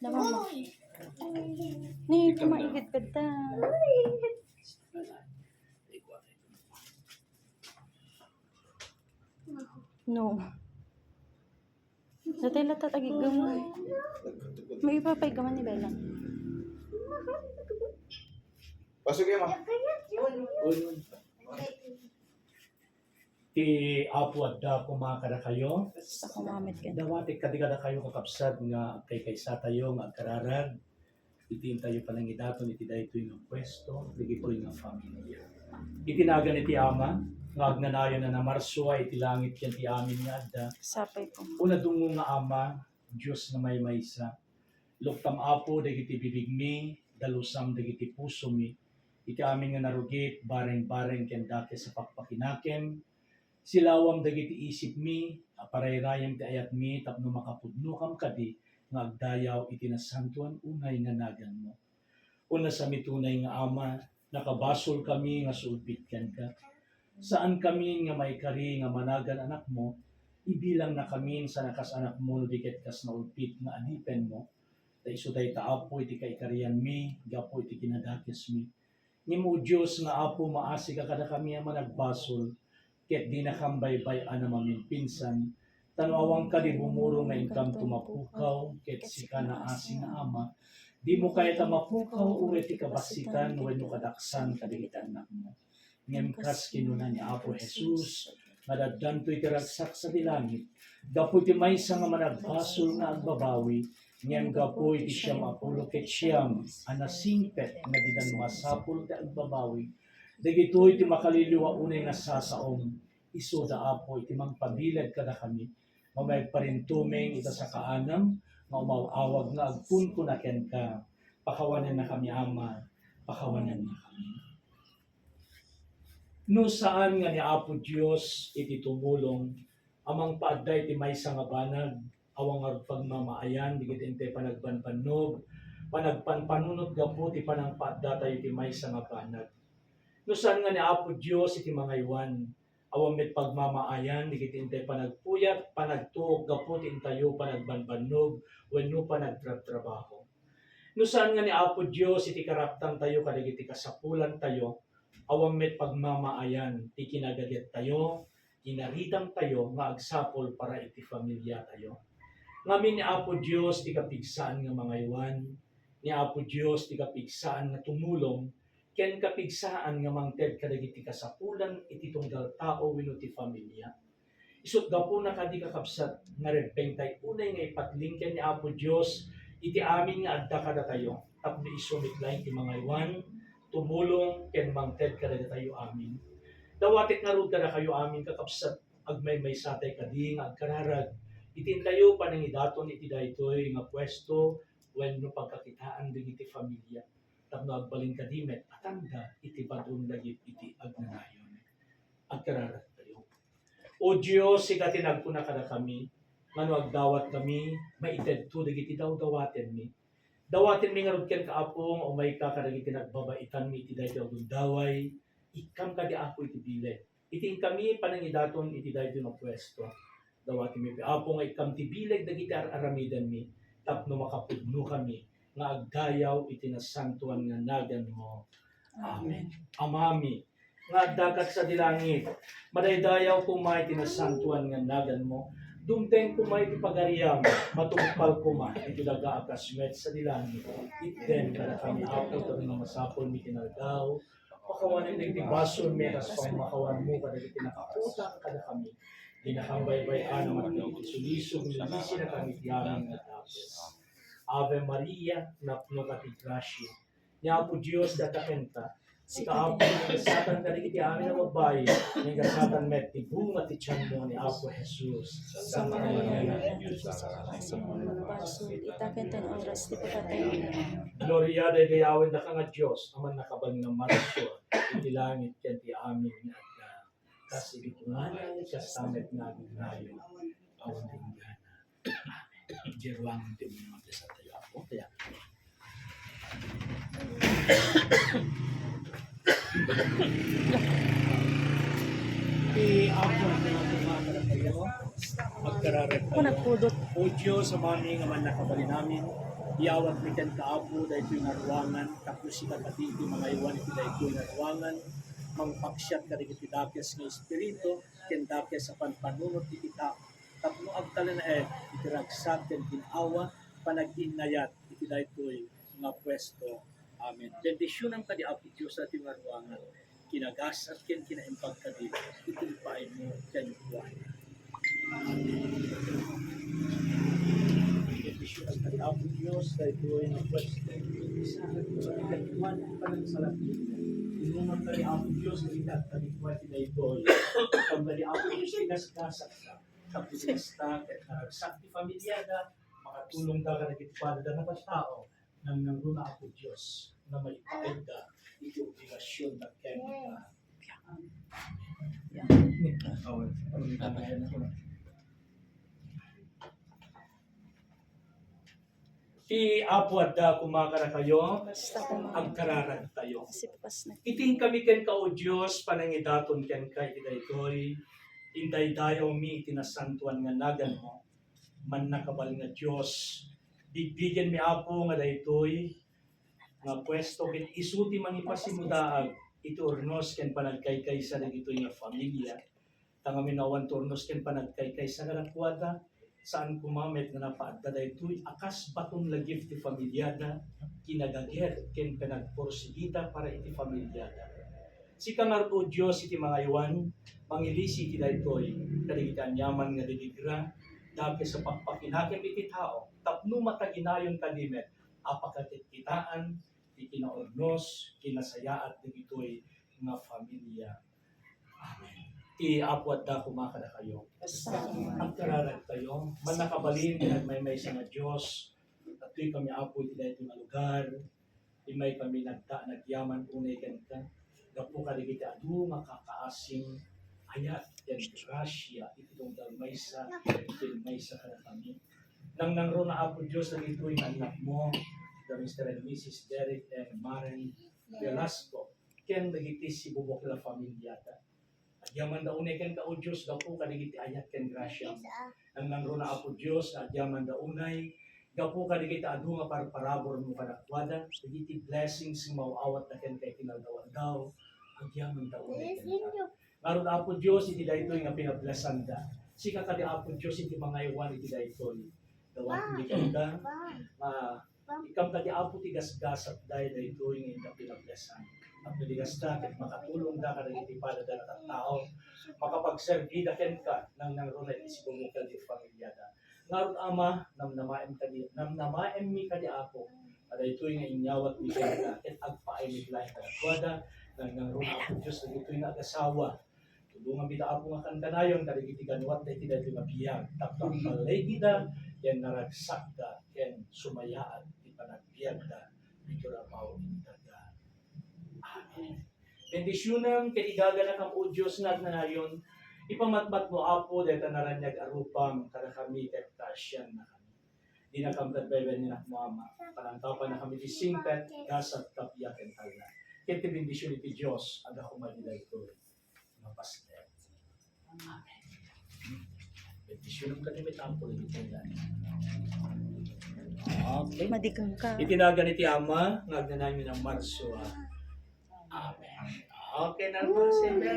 Dama mo. Ni, kumaigid ka ta. No. Natay lata tagig gamay. May ipapay gaman ni Bella. Pasok kayo, ma. Ti apo at da kumakada kayo. Sa kumamit ka. Dawati kadigada kayo kakapsad nga kay kaysa tayo nga kararag. Itiin tayo palang idaton iti dayto yung pwesto, digito yung pamilya. Itinagan iti ama, nga agnanayon na namarsuwa iti langit yan ti amin nga adda. Sapay ko. Una dungo nga ama, Diyos na may maysa. Luktam apo dagiti bibig mi, dalusam dagiti puso mi. Iti amin nga narugit, bareng-bareng ken dake sa pakpakinakem. Silawam dagiti isip mi, aparayrayam ti ayat mi, tapno makapudno kam kadi, nga agdayaw iti nasantuan unay nga nagan mo. Una sa mitunay nga ama, nakabasol kami nga sulpit ken ka. Saan kami nga may kari nga managan anak mo, ibilang na kami sa nakasanak mo no diket kas na ulpit nga adipen mo. Da iso day taapo iti kaikarian mi, gapo iti kinadakis mi. Nimo Diyos nga apo maasi ka kada kami nga managbasol, ket di nakambaybay ana mamin pinsan, tanawang ka di bumuro nga inkam tumapukaw, ket sika na asi nga ama, di mo kaya tamapukaw ulit ikabasikan, wenno kadaksan kadigitan anak mo. Ngemkas kinuna ni Apo Jesus, madaddantoy karagsak sa dilangit, gapu ti maysa nga managbasol nga agbabawi, ngem gapu iti siyam apulo ket siyam, anasingpet nga didan masapul ti agbabawi, dagitoy iti makaliliwa unay nga sasaom, iso da apo iti mangpabilag kada kami, mamayagparintumeng ita sa kaanam, nga umawawag nga agpun ko na ken ka, pakawanan na kami ama, pakawanan na kami. No saan nga ni Apo Diyos iti tumulong, amang paadday iti maysa nga banag, awang pagmamaayan, digit inte panagpanpanog, panagpanpanunot gapu ti panangpaadda tayo iti maysa nga banag. No saan nga ni Apo Diyos iti mga iwan, awang met pagmamaayan, digit inte panagpuyat, panagtuok gapu ti intayo panagbanbanog, wenno panagtrabaho. No saan nga ni Apo Diyos iti karaptan tayo kadigiti kasapulan tayo, awang met pagmamaayan, ti kinagaget tayo, inaridang tayo, nga agsapol para iti familia tayo. Ngamin ni Apo Diyos, ti kapigsaan nga mga iwan, ni Apo Diyos, ti kapigsaan nga tumulong, ken kapigsaan nga mangted kadagiti kasapulan, iti tunggal tao, wenno ti familia. Isut gapu na kadi kakabsat, nga repeng tay unay nga ipatlingken ni Apo Diyos, iti amin nga adda kada tayo, tapno isumit lang ti mga iwan, tumulong ken mangted kada tayo amin. Dawatit nga rod kada kayo amin kakabsat agmay satay kadi nga agkararag. Itintayo panangidaton iti daytoy nga pwesto wenno pagkakitaan digiti familia. Tapno agbalin kadimet atanda iti badun dagit iti agnanayon. Agkararag tayo. O Dios ika tinagpuna kada kami, ngano agdawat kami maitedto dagiti dawaten mi. Dawatin mi nga rod ken kaapong o may kakadagiti nagbabaitan mi iti daytoy agundaway, ikam kadi apo iti bile. Iting kami panangidaton iti daytoy nga pwesto. Dawatin mi apo nga ikam ti bileg dagiti aramidan mi, tapno makapudno kami nga agdayaw iti nasantuan nga nagan mo. Amen. Amami nga dagat sa dilangit, madaydayaw kumay iti nasantuan nga nagan mo. Dumteng kumay ti pagariam, matungpal kuma, iti daga akasmet sa dilangit. Itten kada kami apo tabi nga masapol mi tinaldaw, pakawanan na iti basol meras pang makawan mo kada iti nakaputang kada kami. Dinakambay-bayan naman iti sulisog, nilisi na kami tiyaming nga tapos. Ave Maria, napno ka ti grasya. Niya po Diyos datakenta, si kaapo ng kasatan ka iti amin na magbay, ng kasatan met ti bunga ti tiyan mo ni Apo Jesus. Sa mga iyan, sa mga nabasol, itakentan oras ti pagkatayo. Gloria de gayawin na ka nga Diyos, aman nakabal ng marasyon, iti langit yan ti amin nga agda. Kasi ito nga na, kasamet nga agnayo, awan din gana. Amen. Jeruang ito yung magdasa tayo ako. Kaya, Apo na mga kayo, Magkararag Kung nagpudot. O Diyos, sa mani nga man nakabali namin, iyawat mi kan kaapo dahil ito'y naruangan, tapos si katati ito'y mga iwan ito dahil ito'y naruangan, mangpaksyat ka rin dakes nga espiritu, kendakes sa panpanunot itika, tapno agtala na itiragsak ken ginawa, panag-inayat, iti dahil ito'y nga pwesto. Amen. Bendisyon ang kadi apo Diyos sa ating naruangan, kinagas at ken kinaimpag kadi, itimpain mo ken buwan. Bendisyon ang kadi apo Diyos dahil ito'y nga pwesto. Isa at ito'y panagsalat. Inunang kadi apo Diyos, ikat kadi buwan ito'y. Ang kadi apo Diyos, tinasgasak ka. Tapos basta, kahit naragsak ni pamilyada, makatulong ka ka nagitpada na tao nang nangruna ako Diyos na may paid ka, ito obligasyon na kaya Ti apo at kumakara kayo, Basta kung ang kararag tayo. sipas na. Iting kami ken ka o Diyos, panangidaton ken ka itidaytoy, inday dayo mi itinasantuan nga nagan mo, man nakabal nga Diyos, bigbigen mi apo nga daytoy, nga pwesto ken isuti man ipasimudaag, ito ornos ken panagkaykay sa dagitoy nga familia, tanga minawan turnos ken panagkaykay sa karakwada, saan kumamit nga napaadda daytoy, akas batong lagif ti familyada, kinagager ken pinagporsigita para iti familyada. Si kangar o Diyos iti mga iwan, mangilisi iti daytoy, kadigitan yaman nga diligra, dapit sa pagpakinakim iti tao, tapno mataginayon kadimet, apakatitkitaan, iti kinaornos, kinasayaat dagitoy nga familia. Amen. Ti apo at da kumakada kayo. Basta. Ang kararag kayo, man nakabalin, may sa nga Diyos, at tuy kami apo iti dahito nga lugar, imay kami nagyaman unay ganita, gapo ka di kita adu makakaasing ayat yan grasya itong dalmaysa ka na kami. Nang nangro na apo Diyos na ito yung anak mo, the Mr. and Mrs. Derek and Maren Velasco, ken nagitis si bubok na pamilyata. At yaman da unay ken ka o Diyos, gapo ka di kita ayat ken grasya. Nang nangro na apo Diyos, at yaman da unay, gapo ka di kita adu nga parabor mo kanakwada, nagiti blessings mauawat na ken kay kinaldawan daw, at yaman da unay ken ka. Ngaron apo Diyos, iti daytoy nga pinablasan da. Sika ka di apo Diyos, iti mga iwan iti daytoy. Dawan iti kanda, ikam ka di apo ti gasgasat dahi daytoy nga iti pinablasan. At naligasta, at makatulong da ka nagitipada da na tao, makapagservi da ken ka, nang nangrunay iti sibumukal di pamilyada. Ngaron ama, namnamaem mi ka di apo, at daytoy nga inyawat mi ka at agpaay mi lahi kanakwada, nang nangrunay apo Diyos, na dito'y nag-asawa. Tulungan bida apo nga kandanayon, karigiti ganwat na iti daytoy nga biyag. Tapang balay gida, yan naragsak da, yan sumayaat, di panagbiag da, ito rapaw intaga. Amen. Bendisyonan, kanigaga na kang o Diyos na nayon, ipamatmat mo apo, dahil naranyag arupang, kada kami, kahit tasyan na kami. Di na kamtad bebe ni nak mo ama, palantaw pa na kami disingkat, gasat kapiyak and tala. Kiti bendisyon iti Diyos, aga kumalila ito, mapaste. Amen. Bendisyon ang kanimit apo, ito yan. Okay. Madigang ka. Itinagan iti ama, ngagna namin ng Marso. Amen. Okay na naman,